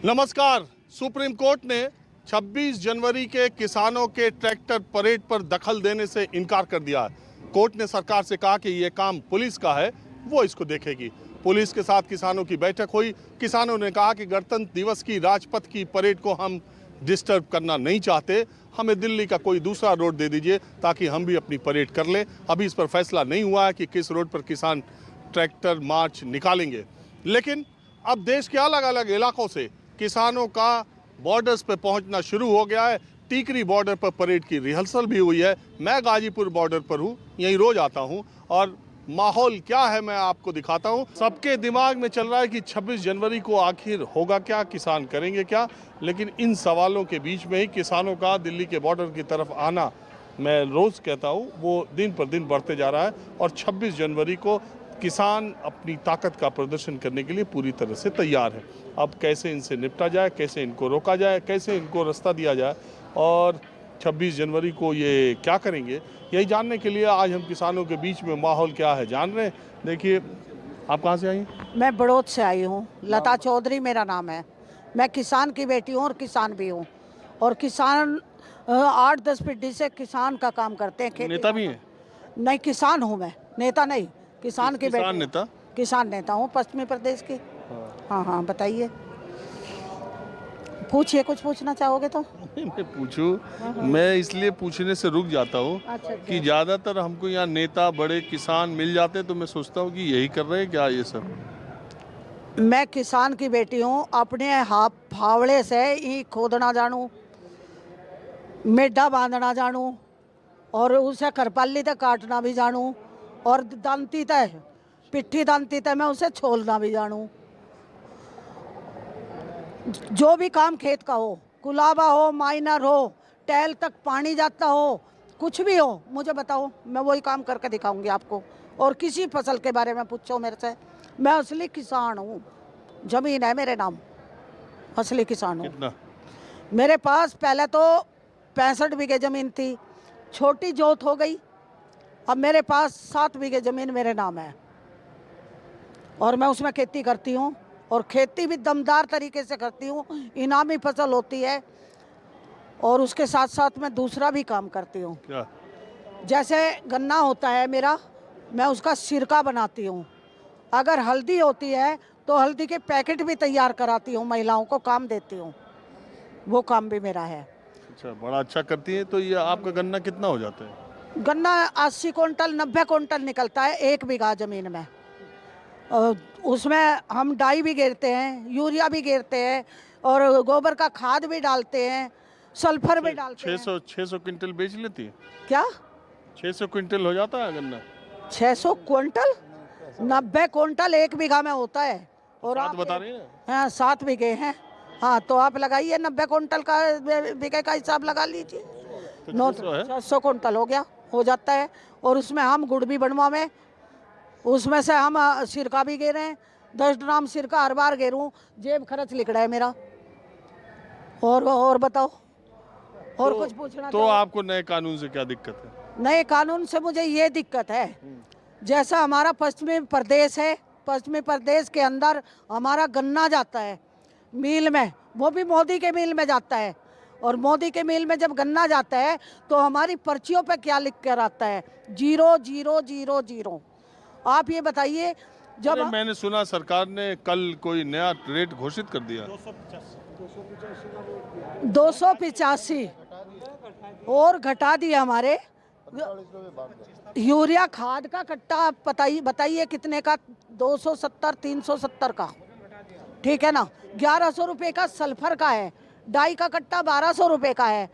नमस्कार। Supreme court ने 26 जनवरी के किसानों के ट्रैक्टर परेड पर दखल देने से इनकार कर दिया है। कोर्ट ने सरकार से कहा कि यह काम पुलिस का है, वो इसको देखेगी। पुलिस के साथ किसानों की बैठक हुई। किसानों ने कहा कि गणतंत्र दिवस की राजपथ की परेड को हम डिस्टर्ब करना नहीं चाहते, हमें दिल्ली का कोई दूसरा रोड दे दीजिए ताकि हम भी अपनी परेड कर लें। अभी इस पर फैसला नहीं हुआ है कि किस रोड पर किसान ट्रैक्टर मार्च निकालेंगे, लेकिन अब देश के अलग अलग इलाकों से किसानों का बॉर्डर्स पे पहुंचना शुरू हो गया है। टीकरी बॉर्डर पर परेड की रिहर्सल भी हुई है। मैं गाजीपुर बॉर्डर पर हूं, यहीं रोज आता हूं और माहौल क्या है मैं आपको दिखाता हूं। सबके दिमाग में चल रहा है कि 26 जनवरी को आखिर होगा क्या, किसान करेंगे क्या। लेकिन इन सवालों के बीच में ही किसानों का दिल्ली के बॉर्डर की तरफ आना, मैं रोज कहता हूं, वो दिन पर दिन बढ़ते जा रहा है। और 26 जनवरी को किसान अपनी ताकत का प्रदर्शन करने के लिए पूरी तरह से तैयार है। अब कैसे इनसे निपटा जाए, कैसे इनको रोका जाए, कैसे इनको रास्ता दिया जाए और 26 जनवरी को ये क्या करेंगे, यही जानने के लिए आज हम किसानों के बीच में माहौल क्या है जान रहे हैं। देखिए, आप कहाँ से आई? मैं बड़ौद से आई हूँ। लता चौधरी मेरा नाम है। मैं किसान की बेटी हूँ और किसान भी हूँ। और किसान 8-10 पीढ़ी से किसान का काम करते हैं। नेता भी हैं? नहीं, किसान हूँ मैं, नेता नहीं। किसान की किसान बेटी। नेता? किसान नेता हूँ पश्चिमी प्रदेश की। हाँ हाँ, बताइए, पूछिए, कुछ पूछना चाहोगे तो। मैं पूछूं? मैं इसलिए पूछने से रुक जाता हूँ कि ज़्यादातर हमको यहाँ नेता बड़े किसान मिल जाते हैं, तो मैं सोचता हूँ कि यही कर रहे हैं क्या ये सब। मैं किसान की बेटी हूँ। अपने फावड़े से ही खोदना जानूँ, मेढा बांधना जानूँ और उसे करपाली तक काटना भी जानूँ और दांती तय, पिट्ठी दांती तय मैं उसे छोलना भी जानूँ। जो भी काम खेत का हो, कुलाबा हो, माइनर हो, टैल तक पानी जाता हो, कुछ भी हो, मुझे बताओ, मैं वही काम करके दिखाऊंगी आपको। और किसी फसल के बारे में पूछो मेरे से, मैं असली किसान हूँ। जमीन है मेरे नाम, असली किसान हूँ। कितना? मेरे पास पहले तो 65 बीघे जमीन थी, छोटी जोत हो गई। अब मेरे पास 7 बीघे जमीन मेरे नाम है और मैं उसमें खेती करती हूँ। और खेती भी दमदार तरीके से करती हूँ। इनामी फसल होती है और उसके साथ साथ मैं दूसरा भी काम करती हूँ। क्या? जैसे गन्ना होता है मेरा, मैं उसका सिरका बनाती हूँ। अगर हल्दी होती है तो हल्दी के पैकेट भी तैयार कराती हूँ, महिलाओं को काम देती हूँ। वो काम भी मेरा है। अच्छा, बड़ा अच्छा करती है। तो ये आपका गन्ना कितना हो जाता है? गन्ना 80 क्विंटल 90 क्विंटल निकलता है 1 बीघा जमीन में। उसमें हम डाई भी गेरते हैं, यूरिया भी गेरते हैं और गोबर का खाद भी डालते हैं, सल्फर भी डालते हैं। 600 क्विंटल बेच लेती है? क्या 600 क्विंटल हो जाता है गन्ना? 600 क्विंटल? 90 क्विंटल 1 बीघा में होता है। और बात आप बता रहे हैं? हाँ, 7 बीघे हैं। हाँ, तो आप लगाइए 90 क्विंटल का बीघे का हिसाब लगा लीजिए। तो 600 क्विंटल हो गया, हो जाता है। और उसमें हम गुड़ भी बनवावे, उसमें से हम सिरका भी गेरे हैं। 10 ड्राम सिरका हर बार गेरूँ, जेब खर्च लिख रहा है मेरा। और बताओ, और कुछ पूछना तो आपको नए कानून से क्या दिक्कत है? नए कानून से मुझे ये दिक्कत है, जैसा हमारा पश्चिमी प्रदेश है, पश्चिमी प्रदेश के अंदर हमारा गन्ना जाता है मिल में, वो भी मोदी के मिल में जाता है। और मोदी के मिल में जब गन्ना जाता है तो हमारी पर्चियों पे क्या लिख कर आता है? 0000। आप ये बताइए, जब मैंने सुना सरकार ने कल कोई नया रेट घोषित कर दिया। 285 और घटा दिया हमारे। यूरिया खाद का कट्टा बताइए कितने का? 270 370 का, ठीक है ना। 1100 रुपये का सल्फर का है। डाई का कट्टा 1200 रुपये का है।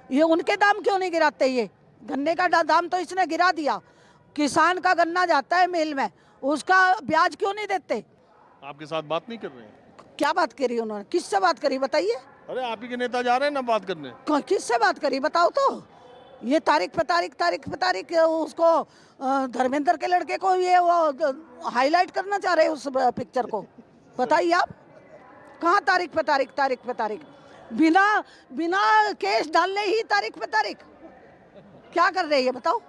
ये उनके दाम क्यों नहीं गिराते? ये गन्ने का दाम तो इसने गिरा दिया। किसान का गन्ना जाता है मिल में, उसका ब्याज क्यों नहीं देते? आपके साथ बात नहीं कर रहे हैं? क्या बात करी उन्होंने? किससे बात करी बताइए? अरे आप ही के नेता जा रहे हैं ना बात करने। किससे बात करी बताओ तो। ये तारीख पे तारीख उसको धर्मेंद्र के लड़के को ये वो हाईलाइट करना चाह रहे हैं उस पिक्चर को। बताइए आप, कहाँ तारीख पे तारीख? बिना केस डालने ही तारीख पे तारीख? क्या कर रहे हैं ये बताओ?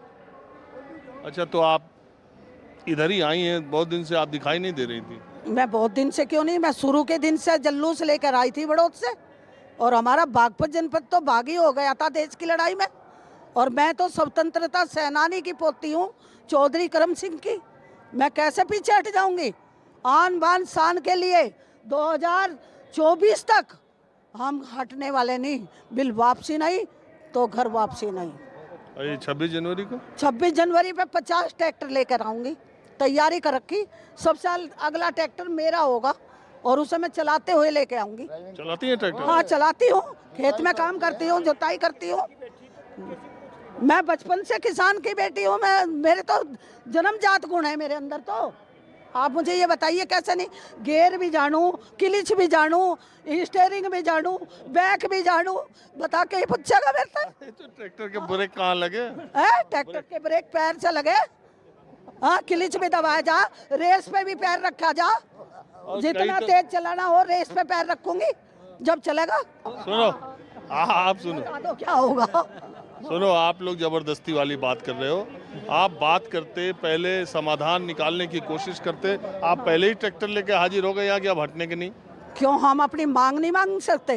अच्छा, तो आप इधर ही आई हैं, बहुत दिन से आप दिखाई नहीं दे रही थी। मैं बहुत दिन से क्यों नहीं, मैं शुरू के दिन से जुलूस लेकर आई थी बड़ौद से, और हमारा बागपत जनपद तो बागी हो गया था देश की लड़ाई में। और मैं तो स्वतंत्रता सेनानी की पोती हूँ, चौधरी करम सिंह की। मैं कैसे पीछे हट जाऊंगी? आन बान शान के लिए 2024 तक हम हटने वाले नहीं। बिल वापसी नहीं तो घर वापसी नहीं। और ये 26 जनवरी को 26 जनवरी पे 50 ट्रैक्टर लेकर आऊंगी, तैयारी कर रखी। सब साल अगला ट्रैक्टर मेरा होगा और उसे मैं चलाते हुए लेके आऊंगी। चलाती है ट्रैक्टर? हाँ चलाती हूँ, खेत में काम करती हूँ, जुताई करती हूँ। मैं बचपन से किसान की बेटी हूँ। मैं, मेरे तो जन्मजात गुण है मेरे अंदर। तो आप मुझे ये बताइए कैसे नहीं? गेयर भी जानूँ, क्लिच भी जानूँ, स्टीयरिंग भी जानूँ, बैक भी जानूँ, बता के ये पूछेगा मेरे से? तो ट्रैक्टर के ब्रेक कहाँ लगे? है ट्रैक्टर के ब्रेक पैर से लगे। हाँ, क्लिच भी दबाया जा, रेस पे भी पैर रखा जा। जितना तेज चलाना हो रेस पे पैर रखूंगी जब चलेगा। सुनो, आप सुनो, तो क्या होगा? सुनो, आप लोग जबरदस्ती वाली बात कर रहे हो। आप बात करते पहले समाधान निकालने की कोशिश करते, आप पहले ही ट्रैक्टर लेके हाजिर हो गए यहाँ कि अब हटने के नहीं। क्यों हम अपनी मांग नहीं मांग सकते?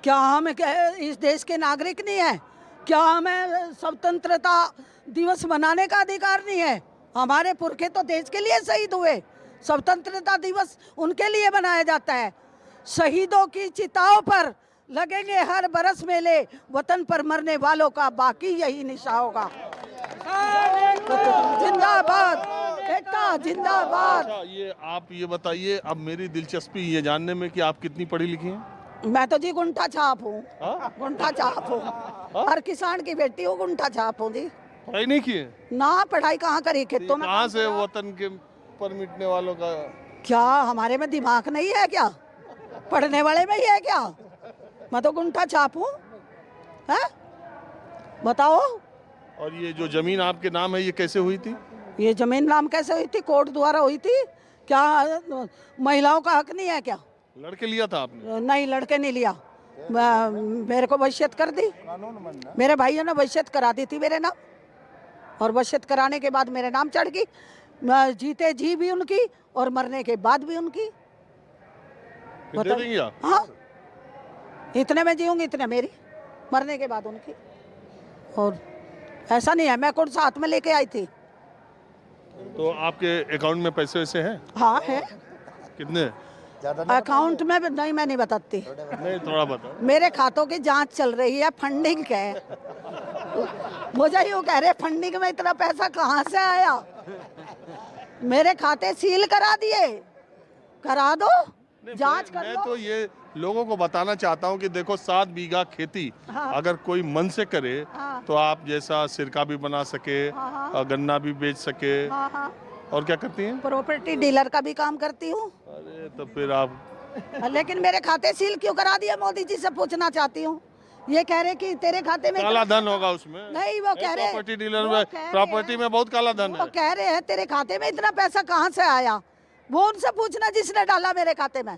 क्या हम इस देश के नागरिक नहीं है? क्या हमें स्वतंत्रता दिवस मनाने का अधिकार नहीं है? हमारे पुरखे तो देश के लिए शहीद हुए। स्वतंत्रता दिवस उनके लिए मनाया जाता है। शहीदों की चिताओं पर लगेंगे हर बरस मेले, वतन पर मरने वालों का बाकी यही निशा होगा। जिंदाबाद, एकता जिंदाबाद। अच्छा, ये आप ये बताइए, अब मेरी दिलचस्पी ये जानने में कि आप कितनी पढ़ी लिखी हैं? मैं तो जी गुंठा छाप हूँ। हाँ? गुंठा छाप हूँ, हर किसान की बेटी हूँ, गुंठा छाप हूँ जी। पढ़ाई नहीं की है? ना, पढ़ाई कहाँ करी? खेतों में कहाँ से वतन के पर मिटने वालों का? क्या हमारे में दिमाग नहीं है क्या? पढ़ने वाले में ही है क्या? मैं तो गुंठा छाप हूँ। है, बताओ। और ये जो जमीन आपके नाम है ये कैसे हुई थी? ये जमीन नाम कैसे हुई थी? कोर्ट द्वारा हुई थी। क्या महिलाओं का हक नहीं है क्या? लड़के लिया था आपने? नहीं, लड़के नहीं लिया। मेरे को वसीयत कर दी, मेरे भाइयों ने वसीयत करा दी थी मेरे नाम, और वसीयत कराने के बाद मेरे नाम चढ़ गई। जीते जी भी उनकी और मरने के बाद भी उनकी। फिर दे देंगे आप? हाँ, इतने में जीऊंगी इतने मेरी, मरने के बाद उनकी। और ऐसा नहीं है मैं कौन सा हाथ में लेके आई थी। तो आपके अकाउंट में पैसे वैसे हैं? हाँ है। कितने? अकाउंट में नहीं, मैं नहीं बताती। नहीं, थोड़ा बताओ। मेरे खातों की जांच चल रही है, फंडिंग है। मुझे यूँ कह रहे फंडिंग में इतना पैसा कहाँ से आया? मेरे खाते सील करा दिए, करा दो, जांच कर मैं लो। तो ये लोगों को बताना चाहता हूँ कि देखो 7 बीघा खेती हाँ। अगर कोई मन से करे हाँ। तो आप जैसा सिरका भी बना सके, हाँ। और गन्ना भी बेच सके। हाँ हाँ, और क्या करती हैं? प्रॉपर्टी डीलर का भी काम करती हूँ। अरे तो फिर आप लेकिन मेरे खाते सील क्यों करा दिया? मोदी जी से पूछना चाहती हूँ। ये कह रहे कि तेरे खाते में काला धन होगा उसमें। नहीं, वो कह रहे प्रॉपर्टी डीलर में, प्रॉपर्टी में बहुत काला धन वो है। कह रहे हैं तेरे खाते में इतना पैसा कहाँ से आया? वो उनसे पूछना जिसने डाला मेरे खाते में,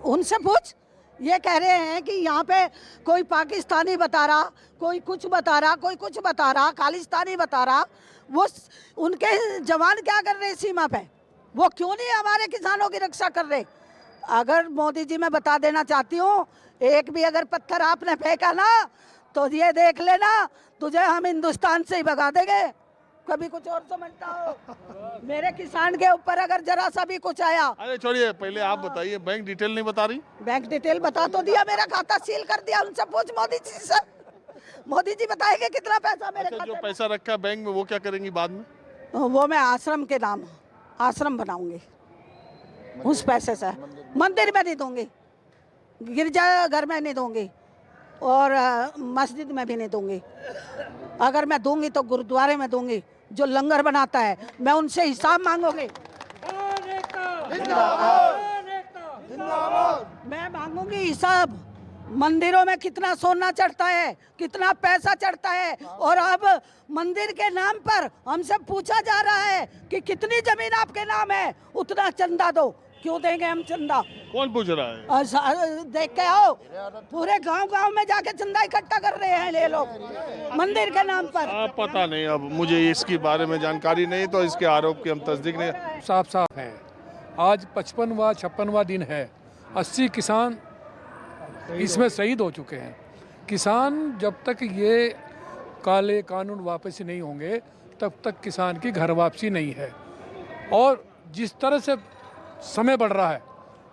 उनसे पूछ। ये कह रहे हैं कि यहाँ पे कोई पाकिस्तानी बता रहा, कोई कुछ बता रहा, कोई कुछ बता रहा, खालिस्तानी बता रहा। वो उनके जवान क्या कर रहे हैं सीमा पे? वो क्यों नहीं हमारे किसानों की रक्षा कर रहे? अगर मोदी जी मैं बता देना चाहती हूँ, एक भी अगर पत्थर आपने फेंका ना तो ये देख लेना तुझे हम हिंदुस्तान से ही भगा देंगे। कभी कुछ और समझता हो? मेरे किसान के ऊपर अगर जरा सा भी कुछ आया। अरे छोड़िए, पहले आप बताइए, बैंक डिटेल नहीं बता रही? बैंक डिटेल बता तो दिया, मेरा खाता सील कर दिया। उनसे पूछ मोदी जी से, मोदी जी बताएंगे कितना पैसा मेरे अच्छा, खाते जो में। पैसा रखा है बैंक में वो क्या करेंगी बाद में? वो मैं आश्रम के नाम आश्रम बनाऊंगी उस पैसे से। मंदिर में नहीं दूंगी, गिरजा घर में नहीं दूंगी, और मस्जिद में भी नहीं दूंगी। अगर मैं दूंगी तो गुरुद्वारे में दूंगी। जो लंगर बनाता है मैं उनसे हिसाब मांगूंगी। मैं मांगूंगी हिसाब। मंदिरों में कितना सोना चढ़ता है, कितना पैसा चढ़ता है, और अब मंदिर के नाम पर हमसे पूछा जा रहा है कि कितनी जमीन आपके नाम है, उतना चंदा दो। क्यों देंगे हम चंदा? कौन पूछ रहा है? देख के आओ, पूरे गांव-गांव में जाके चंदा इकट्ठा कर रहे हैं ये लोग मंदिर के नाम पर। पता नहीं, अब मुझे इसके बारे में जानकारी नहीं, तो इसके आरोप की हम तस्दीक नहीं। साफ साफ है आज 55वां 56वां दिन है। 80 किसान इसमें शहीद हो चुके हैं। किसान जब तक ये काले कानून वापस नहीं होंगे तब तक किसान की घर वापसी नहीं है। और जिस तरह से समय बढ़ रहा है,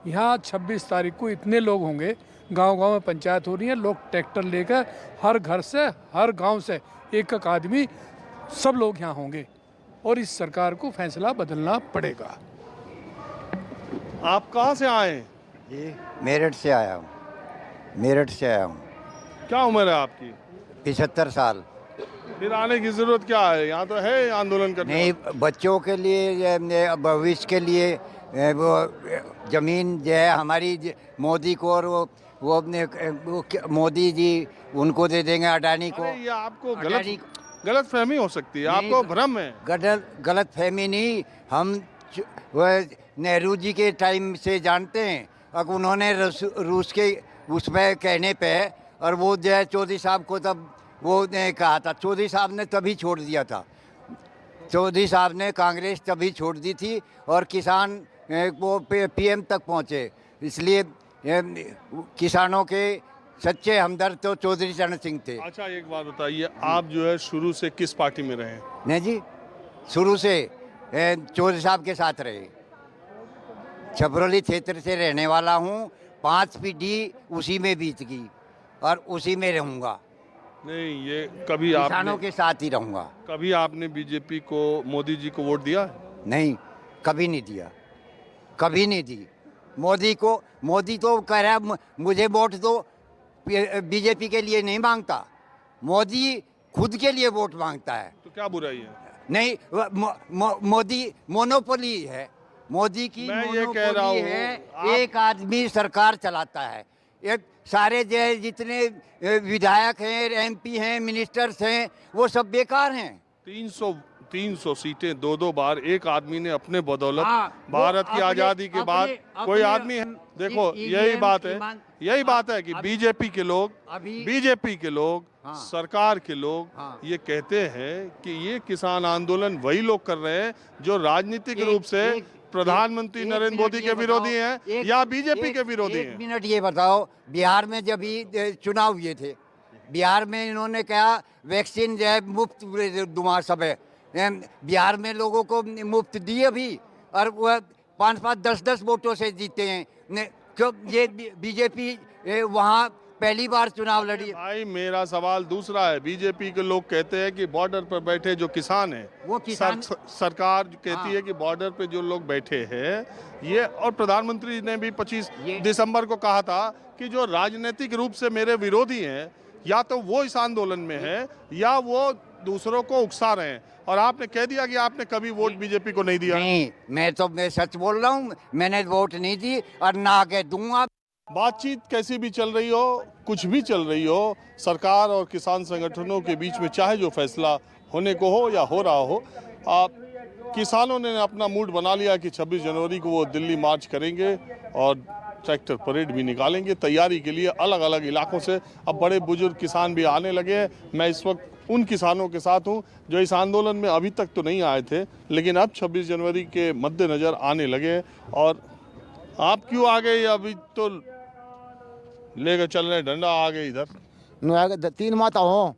यहाँ 26 तारीख को इतने लोग होंगे, गांव-गांव में पंचायत हो रही है, लोग ट्रैक्टर लेकर हर घर से, हर गांव से एक एक आदमी, सब लोग यहाँ होंगे और इस सरकार को फैसला बदलना पड़ेगा। आप कहाँ से आए हैं? जी मेरठ से आया हूँ, मेरठ से आया हूँ। क्या उम्र है आपकी? 75 साल। फिर आने की जरूरत क्या है? यहाँ तो है आंदोलन करने नहीं, बच्चों के लिए, भविष्य के लिए वो जमीन जो है हमारी मोदी को, और वो अपने मोदी जी उनको दे देंगे, अडानी को। अरे ये आपको अडानी गलत फहमी हो सकती है, नहीं, आपको भ्रम है। गलत फहमी नहीं, हम नेहरू जी के टाइम से जानते हैं। अब उन्होंने रूस के उसमें कहने पे, और वो जो है चौधरी साहब को तब वो ने कहा था, चौधरी साहब ने तभी छोड़ दिया था, चौधरी साहब ने कांग्रेस तभी छोड़ दी थी और किसान वो पीएम तक पहुँचे। इसलिए किसानों के सच्चे हमदर्द तो चौधरी चरण सिंह थे। अच्छा एक बात बताइए, आप जो है शुरू से किस पार्टी में रहे? नहीं जी, शुरू से चौधरी साहब के साथ रहे। छपरौली क्षेत्र से रहने वाला हूँ, 5 पीढ़ी उसी में बीत गई और उसी में रहूँगा। नहीं, ये कभी किसानों आपने के साथ ही रहूँगा। कभी आपने बीजेपी को, मोदी जी को वोट दिया? नहीं, कभी नहीं दिया, कभी नहीं दी। मोदी तो कह रहा है मुझे वोट दो, बीजेपी के लिए नहीं मांगता, मोदी खुद के लिए वोट मांगता है। तो क्या बुराई है? नहीं, मोदी मोनोपोली है, मोदी की मैं ये कह रहा मोनोपोली हूँ, है। एक आदमी सरकार चलाता है, एक सारे जो जितने विधायक हैं, एमपी हैं, मिनिस्टर्स हैं, वो सब बेकार हैं। 300 सीटें 2 बार एक आदमी ने अपने बदौलत भारत की अपने- आजादी के बाद कोई अपने- आदमी है। देखो यही बात है, यही बात है कि बीजेपी के लोग हाँ। सरकार के लोग हाँ। ये कहते हैं कि ये किसान आंदोलन वही लोग कर रहे हैं जो राजनीतिक रूप से प्रधानमंत्री नरेंद्र मोदी के विरोधी हैं या बीजेपी के विरोधी हैं। एक मिनट ये बताओ, बिहार में जब ही चुनाव हुए थे, बिहार में इन्होंने कहा वैक्सीन जो है मुफ्त दूंगा सब है। बिहार में लोगों को मुफ्त दी अभी, और वह 5-5, 10-10 वोटों से जीते हैं। क्यों ये बीजेपी वहाँ पहली बार चुनाव लड़ी? भाई मेरा सवाल दूसरा है, बीजेपी के लोग कहते हैं कि बॉर्डर पर बैठे जो किसान हैं, वो किसान सरकार कहती है कि बॉर्डर पे जो लोग बैठे हैं ये, और प्रधानमंत्री ने भी 25 दिसंबर को कहा था कि जो राजनीतिक रूप से मेरे विरोधी हैं, या तो वो इस आंदोलन में है या वो दूसरों को उकसा रहे हैं, और आपने कह दिया कि आपने कभी वोट बीजेपी को नहीं दिया। नहीं, मैं सच बोल रहा हूँ, मैंने वोट नहीं दी और ना आगे दूंगा। बातचीत कैसी भी चल रही हो, कुछ भी चल रही हो, सरकार और किसान संगठनों के बीच में चाहे जो फैसला होने को हो या हो रहा हो, किसानों ने अपना मूड बना लिया कि 26 जनवरी को वो दिल्ली मार्च करेंगे और ट्रैक्टर परेड भी निकालेंगे। तैयारी के लिए अलग अलग इलाकों से अब बड़े बुजुर्ग किसान भी आने लगे हैं। मैं इस वक्त उन किसानों के साथ हूं जो इस आंदोलन में अभी तक तो नहीं आए थे, लेकिन अब 26 जनवरी के मद्देनज़र आने लगे। और आप क्यों आ गए? अभी तो लेकर चल रहे डंडा आ गए इधर। 3 माता हो,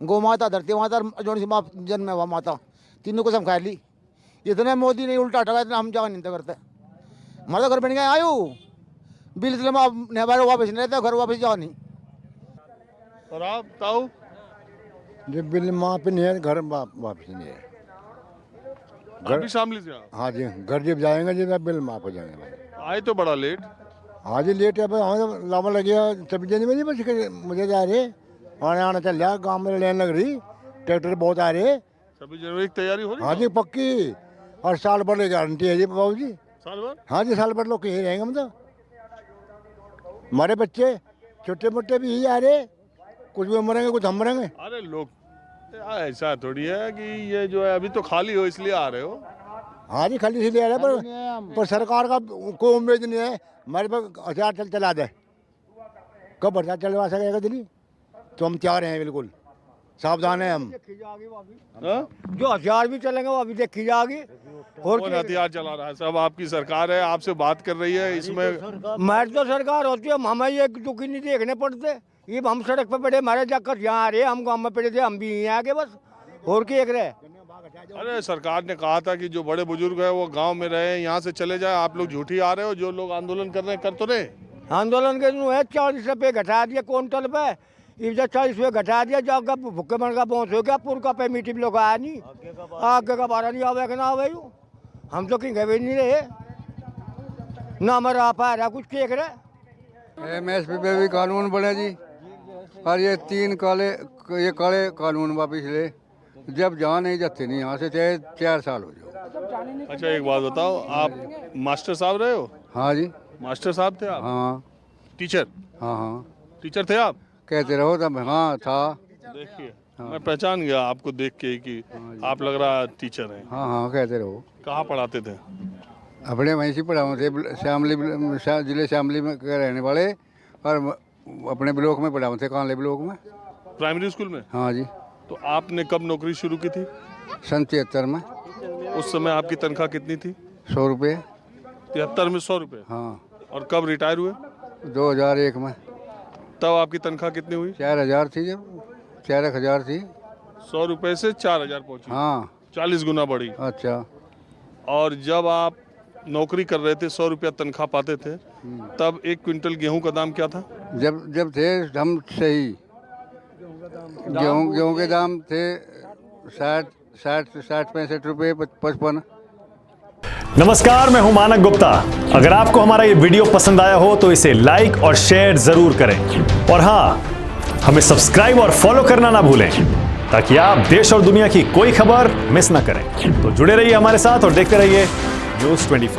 गौ माता, धरती माता, जो जन्म है वह माता, तीनों को समझा ली। इतने मोदी ने उल्टा ठगा, इतना हम जगह नहीं करते। हमारा घर बन गया, आयु बिल इसलिए वापस नहीं रहता, घर वापस जाओ नहीं। और आप ताऊ? जब बिल माँ पे नहीं है, घर वापस नहीं है। घर भी शामिल से आप? हाँ जी, घर जब जाएंगे जब बिल माँ को जाएंगे। आए तो बड़ा लेट। हाँ जी लेट है, हाँ लावा लग गया 26 जनवरी में, बस मुझे जा रहे आना चल रहा, गाँव में लेन लग रही, ट्रैक्टर बहुत आ रहे। 26 जनवरी की तैयारी हो रही? हाँ जी पक्की, और साल भर गारंटी है जी बाबू जी। साल भर? हाँ जी साल भर लोग यही रहेंगे। मतलब हमारे बच्चे छोटे मोटे भी यही आ रहे, कुछ भी मरेंगे, कुछ हम मरेंगे। अरे लोग ऐसा थोड़ी है कि ये जो है अभी तो खाली हो इसलिए आ रहे हो। हाँ जी खाली इसलिए आ रहे, पर सरकार का कोई उम्मीद नहीं है हमारे पास। हथियार चला दे, कब हथियार चलवा सकेगा दिल्ली? तो हम तैयार हैं, बिल्कुल सावधान हैं हम। हाँ? जो हथियार भी चलेंगे वो अभी देखी जाएगी, कौन हथियार चला रहा है? सब आपकी सरकार है, आपसे बात कर रही है। इसमें हमारी तो सरकार होती है, हमें ये दुखी नहीं देखने पड़ते। ये हम सड़क पे पड़े, हमारे जाकर यहाँ आ रहे, हम गाँव में पड़े थे, हम भी यहीं आगे बस, और क्या रहे। अरे सरकार ने कहा था कि जो बड़े बुजुर्ग है वो गांव में रहे, यहाँ से चले जाए। आप लोग झूठी आ रहे हो। जो लोग आंदोलन कर रहे हैं कर तो रहे। आंदोलन के जो है 40 रुपये घटा दिया क्विंटल पे, इधर 40 रुपये घटा दिया। जाकर भुक्के मन का पहुँच हो गया, पूर का पे मीटिंग लोग आया नहीं, आगे का बारह नहीं आवे कि ना आवे। हम तो कहीं गए नहीं रहे ना, हमारा आप आ रहा कुछ केक रहे। MSP पे भी कानून बने जी, और ये काले कानून वापिस ले। जब जहाँ नहीं जाते नहीं, यहाँ से चाहे 4 साल हो जाओ। अच्छा एक बात बताओ, आप मास्टर साहब रहे हो? हाँ जी, मास्टर साहब थे आप? हाँ टीचर? हाँ हाँ, टीचर थे आप? कहते रहो तब। हाँ था। देखिए मैं पहचान गया आपको देख के कि आप लग रहा टीचर हैं। हाँ हाँ, कहते रहो। कहाँ पढ़ाते थे? अपने वहीं से पढ़ाओ थे, जिले शामली में के रहने वाले, और अपने ब्लॉक में पढ़ाओ थे, कानले ब्लॉक में, प्राइमरी स्कूल में। हाँ जी। तो आपने कब नौकरी शुरू की थी? सन 73 में। उस समय आपकी तनख्वाह कितनी थी? 100 रुपये। 73 में 100 रुपये। हाँ। और कब रिटायर हुए? 2001 में। तब आपकी तनख्वाह कितनी हुई? 4000 थी, जब 4000 थी। 100 रुपये से 4000 पहुंची। हाँ, 40 गुना बढ़ी। अच्छा। और जब आप नौकरी कर रहे थे, 100 रुपया तनख्वाह पाते थे, तब 1 क्विंटल गेहूं का दाम क्या था? जब थे हम सही, गेहूं के दाम थे 60-65 रुपये 55। नमस्कार, मैं हूं मानक गुप्ता। अगर आपको हमारा ये वीडियो पसंद आया हो तो इसे लाइक और शेयर जरूर करें, और हाँ, हमें सब्सक्राइब और फॉलो करना ना भूलें, ताकि आप देश और दुनिया की कोई खबर मिस ना करें। तो जुड़े रहिए हमारे साथ और देखते रहिए न्यूज़ 24।